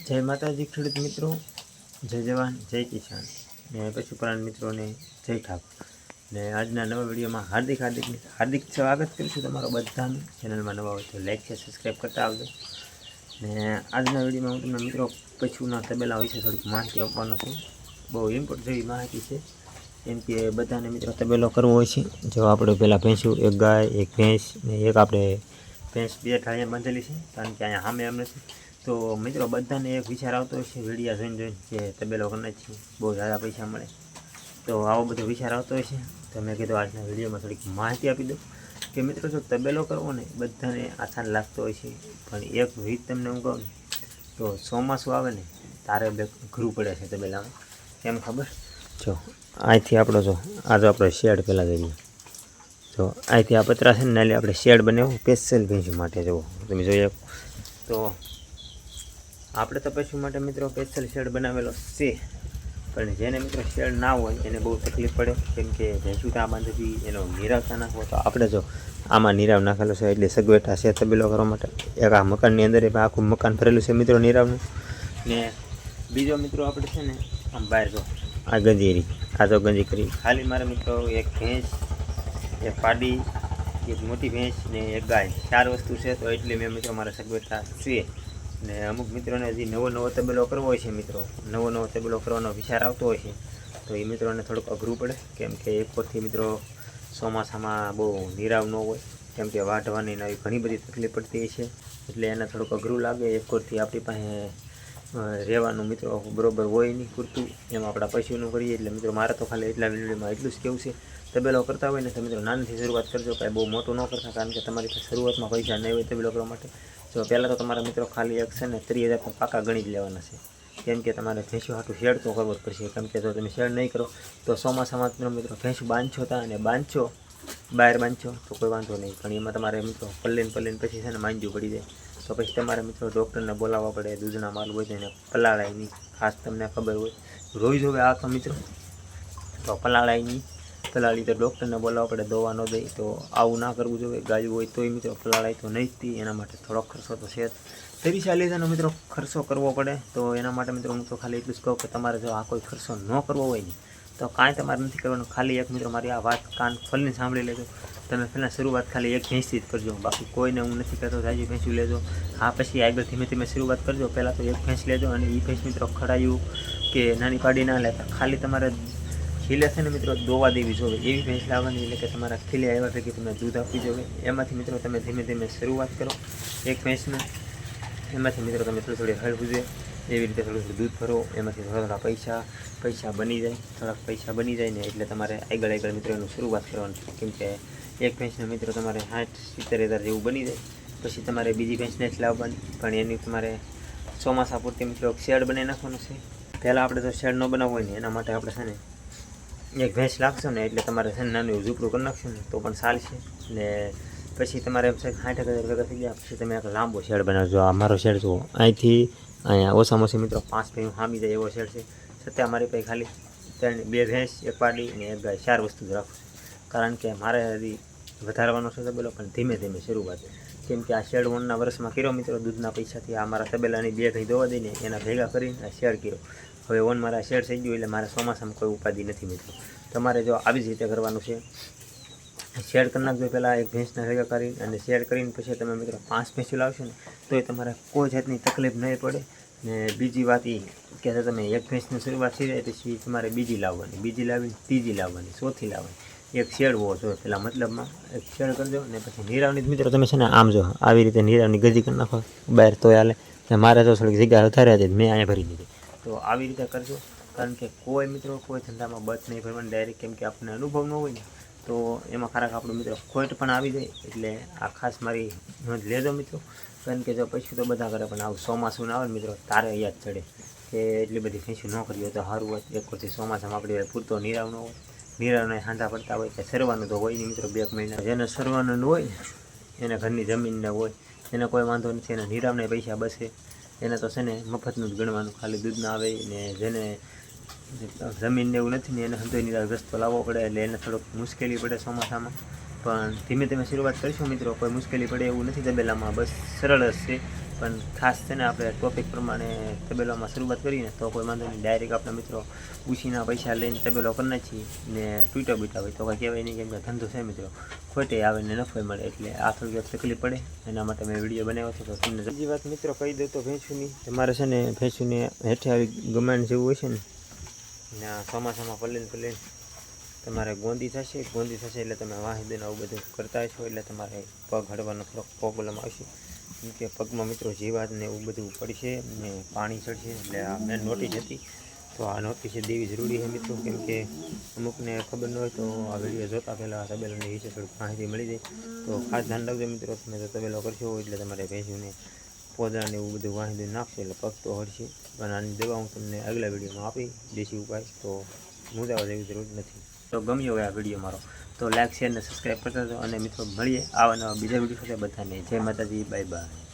જય માતાજી ખેડૂત મિત્રો, જય જવાન, જય કિસાન ને પશુપાલન મિત્રોને જય ઠાકોર ને આજના નવા વિડીયોમાં હાર્દિક સ્વાગત કરું છું તમારો બધાનું. ચેનલમાં નવા હોય તો લાઈક છે, સબસ્ક્રાઈબ કરતા આવજો. ને આજના વિડીયોમાં હું તમને મિત્રો પશુના તબેલા વિશે થોડીક માહિતી આપવાનો છું. બહુ ઇમ્પોર્ટન્ટ જેવી માહિતી છે, કેમ કે બધાને મિત્રો તબેલો કરવો હોય છે. જો આપણે પહેલાં ભેંસું, એક ગાય, એક ભેંસ ને એક આપણે ભેંસ બે ઢાળિયા બાંધેલી છે, કારણ કે અહીંયા સામે એમ નથી. તો મિત્રો બધાને એક વિચાર આવતો હોય છે વિડીયા જોઈને કે તબેલો કરીને જ બહુ સારા પૈસા મળે. તો આવો બધો વિચાર આવતો હોય છે. તો મેં કીધું આજના વિડીયોમાં થોડીક માહિતી આપી દઉં કે મિત્રો જો તબેલો કરવો ને બધાને આસાન લાગતો હોય છે, પણ એક રીત તમને હું કહું તો ચોમાસું આવે ને તારે ઘરું પડે છે તબેલામાં. કેમ ખબર? જો અહીંથી આપણો આપણો શેડ પહેલાં જઈએ. જો અહીંથી આ પતરા છે ને નાલી આપણે શેડ બનાવ્યું સ્પેશિયલ ભેંસું માટે. જુઓ તમે જોઈએ તો આપણે તો પશુ માટે મિત્રો સ્પેશિયલ શેડ બનાવેલો છે, પણ જેને મિત્રો શેડ ના હોય એને બહુ તકલીફ પડે, કેમ કે ભેંસું ત્યાં બાંધવી એનો નિરાવતા નાખવો. તો આપણે જો આમાં નિરાવ નાખેલો છે એટલે સગવેટા છે તબેલો કરવા માટે. એક આ મકાનની અંદર આખું મકાન ભરેલું છે મિત્રો નિરાવનું. ને બીજો મિત્રો આપણે છે ને આમ બહાર જો આ ગંજીરી, આ તો ગંજી કરી ખાલી મારે મિત્રો એક ભેંસ, એક પાડી, એક મોટી ભેંસ ને એક ગાય, 4 વસ્તુ છે. તો એટલે મેં મિત્રો મારા સગવેટા છે. ને અમુક મિત્રોને હજી નવો તબેલો કરવો હોય છે, મિત્રો નવો તબેલો કરવાનો વિચાર આવતો હોય છે, તો એ મિત્રોને થોડુંક અઘરું પડે, કેમ કે એક પરથી મિત્રો ચોમાસામાં બહુ નિરાવ ન હોય, કેમ કે વાઢવાની આવી ઘણી બધી તકલીફ પડતી હોય છે, એટલે એને થોડુંક અઘરું લાગે. એક પરથી આપણી પાસે રહેવાનું મિત્રો બરાબર હોય નહીં પૂરતું, એમાં આપણા પશુનું કરીએ. એટલે મિત્રો મારે તો ખાલી એટલા વિડીયોમાં એટલું જ કેવું છે, તબેલો કરતા હોય ને તો મિત્રો નાનીથી શરૂઆત કરજો, કાંઈ બહુ મોટું ન કરતા, કારણ કે તમારી પાસે શરૂઆતમાં પૈસા નહીં હોય તબેલો કરવા માટે. તો પહેલાં તો તમારા મિત્રો ખાલી એક છે ને 30,000 પાકા ગણી જ લેવાના છે, કેમ કે તમારે ભેંસું હાટું શેડ તો કરવો જ પડશે. કેમ કે જો તમે શેડ નહીં કરો તો ચોમાસામાં મિત્રો ભેંસું બાંધશો હતા અને બહાર બાંધશો તો કોઈ વાંધો નહીં, પણ એમાં તમારે મિત્રો પલ્લીને પછી છે ને માંજવું પડી જાય. તો પછી તમારે મિત્રો ડૉક્ટરને બોલાવવા પડે. દૂધના માલ હોય તો એને પલાળાય નહીં, ખાસ તમને ખબર હોય રોજ હવે આ તો મિત્રો તો પલાળાય નહીં. પલાળી તો ડૉક્ટરને બોલાવવા પડે, દવા ન દઈ. તો આવું ના કરવું જોઈએ. ગાયું હોય તોય મિત્રો પલાળાય તો નહીં જ, એના માટે થોડોક ખર્ચો તો છે જ. 30,000 મિત્રો ખર્ચો કરવો પડે. તો એના માટે મિત્રો હું તો ખાલી એટલું જ કહું કે તમારે જો આ કોઈ ખર્ચો ન કરવો હોય ને તો કાંઈ તમારે નથી કરવાનું. ખાલી એક મિત્રો મારી આ વાત કાન ખોલીને સાંભળી લેજો. તમે પહેલાં શરૂઆત ખાલી એક ભેંસથી જ કરજો, બાકી કોઈને હું નથી કહેતો જાજી ભેંસું લેજો. હા, પછી આગળ ધીમે શરૂઆત કરજો. પહેલાં તો એક ભેંસ લેજો, અને એ ભેંસ મિત્રો ખડાયું કે નાની પાડી ના લેતા. ખાલી તમારે ખીલે છે ને મિત્રો દોવા દેવી જોઈએ એવી ભેંસ લાવવાની, એટલે કે તમારા ખીલે આવ્યા ભેગી તમે દૂધ આપવી જોઈએ. એમાંથી મિત્રો તમે ધીમે શરૂઆત કરો એક ભેંસને. એમાંથી મિત્રો તમે થોડી હળવું જોઈએ, એવી રીતે થોડું દૂધ ભરો. એમાંથી થોડા પૈસા બની જાય. થોડાક પૈસા બની જાય ને એટલે તમારે આગળ મિત્રો એનું શરૂઆત કરવાની, કેમ કે એક ભેંસને મિત્રો તમારે 60-70,000 જેવું બની જાય. પછી તમારે બીજી ભેંસને જ લાવવાની, પણ એની તમારે ચોમાસા પૂરતી મિત્રો શેડ બનાવી નાખવાનું છે. પહેલાં આપણે તો શેડ ન બનાવવું હોય ને એના માટે આપણે છે ને એક ભેંસ લાગશો ને એટલે તમારે છે ને નાનું એવું ઝૂંપડું કરી નાખશો ને તો પણ ચાલશે. ને પછી તમારે 60,000 ભેગા થઈ ગયા પછી તમે એક લાંબો શેડ બનાવજો. આ મારો શેડ જુઓ, અહીંથી અહીંયા ઓછામાં ઓછી મિત્રો 5 ભેંસ હામી જાય એવો શેડ છે. છતાં મારી પાસે ખાલી 2 ભેંસ, એક પાડી અને એક ગાય, 4 વસ્તુ જ રાખું છું, કારણ કે મારે હજી વધારવાનો છે તબેલો, પણ ધીમે શરૂઆત. કેમ કે આ શેડ વનના વર્ષમાં કર્યો મિત્રો દૂધના પૈસાથી. આ મારા તબેલાની 2 ઘી દોવા દઈને એના ભેગા કરીને આ શેડ કર્યો. હવે ઓન મારા શેડ થઈ ગયું એટલે મારે ચોમાસામાં કોઈ ઉપાધિ નથી મિત્રો. તમારે જો આવી જ રીતે કરવાનું છે. શેડ કરી નાખજો પહેલાં એક ભેંસના ભેગા કરીને, અને શેડ કરીને પછી તમે મિત્રો 5 ભેંસું લાવશો ને તોય તમારે કોઈ જાતની તકલીફ નહીં પડે. ને બીજી વાત એ કે તમે એક ભેંસની શરૂઆત થઈ જાય પછી તમારે બીજી લાવીને ત્રીજી લાવવાની, ચોથી લાવવાની. એક શેડ હોવો જોઈએ પહેલાં, મતલબમાં એક શેડ કરજો. ને પછી નિરાવની મિત્રો તમે છે ને આમ જો આવી રીતે નિરાવની ગજી કરી નાખો બહાર તોય હાલે. મારે તો થોડીક જગ્યા વધારે હતી મેં અહીંયા ભરી દીધી. તો આવી રીતે કરજો, કારણ કે કોઈ મિત્રો કોઈ ધંધામાં બચ નહીં ભરવાની ડાયરેક્ટ, કેમ કે આપણને અનુભવ ન હોય ને તો એમાં ખરાક આપણું મિત્રો ખોટ પણ આવી જાય. એટલે આ ખાસ મારી નોંધ લેજો મિત્રો, કારણ કે જો પૈસું તો બધા કરે, પણ આવું ચોમાસું ના આવે મિત્રો તારે યાદ ચડે કે એટલી બધી ભેંસું ન કરવી હોય તો સારું હોય. એક વખતે ચોમાસામાં આપણી પૂરતો નિરાવ ન હોય, નિરાવને હાંધા પડતા હોય કે સરવાનું તો હોય નહીં મિત્રો 2 મહિના. જેને સરવાનું હોય એને ઘરની જમીનને હોય એને કોઈ વાંધો નથી, એને નિરાવને પૈસા બસે. એને તો છે ને મફતનું જ ગણવાનું, ખાલી દૂધ ના આવે. ને જેને જમીનને એવું નથી ને એને હંધોય નિરાવ રસ્તો લાવવો પડે, એટલે એને થોડોક મુશ્કેલી પડે ચોમાસામાં. પણ ધીમે શરૂઆત કરીશું મિત્રો, કોઈ મુશ્કેલી પડે એવું નથી તબેલામાં, બસ સરળ જ છે. પણ ખાસ છે ને આપણે ટોપિક પ્રમાણે તબેલામાં શરૂઆત કરીને તો કોઈ વાંધો નહીં, ડાયરેક્ટ આપણે મિત્રો ઉછીના પૈસા લઈને તબેલો કરી નાખીએ ને તૂટા બીટા હોય તો કંઈ કહેવાય નહીં, કેમ કે ધંધો છે મિત્રો, ખોટે આવે ને નફો મળે, એટલે આ થોડી તકલીફ પડે, એના માટે મેં વિડીયો બનાવ્યો હતો. તો તમને બીજી વાત મિત્રો કહી દઉં તો ભેંસુની તમારે છે ને ભેંસુને હેઠે આવી ગમાણ જેવું હોય છે ને ચોમાસામાં પલળીને તમારે ગોંદી થશે એટલે તમે વાહી દઈને આવું બધું કરતા હશો, એટલે તમારે પગ હળવાનો થોડોક પ્રોબ્લેમ આવશે, કેમ કે પગમાં મિત્રો જીવાત ને એવું બધું પડશે ને પાણી ચડશે. એટલે આ મેં નોટિસ હતી, તો આ નોટિસ દેવી જરૂરી છે મિત્રો, કેમ કે અમુકને ખબર ન હોય તો આ વિડીયો જોતા પહેલાં તબેલાની વિશે થોડીક માહિતી મળી જાય. તો ખાસ ધ્યાન રાખજો મિત્રો, તમે તો તબેલો કરશો એટલે તમારે ભેંસુને પોદરાને એવું બધું વાહી દઈને નાખશે એટલે પગ તો હળશે. પણ આની દવા હું તમને આગલા વિડીયોમાં આપી દેશી ઉપાય, તો મુદ્દાઓ જેવી જરૂર નથી. તો ગમ્યો હોય આ વિડીયો મારો તો લાઈક શેર અને સબસ્ક્રાઈબ કરતા હતો, અને મિત્રો મળીએ આવા નવા બીજા વિડીયો સાથે. બધાને જય માતાજી, બાય બાય.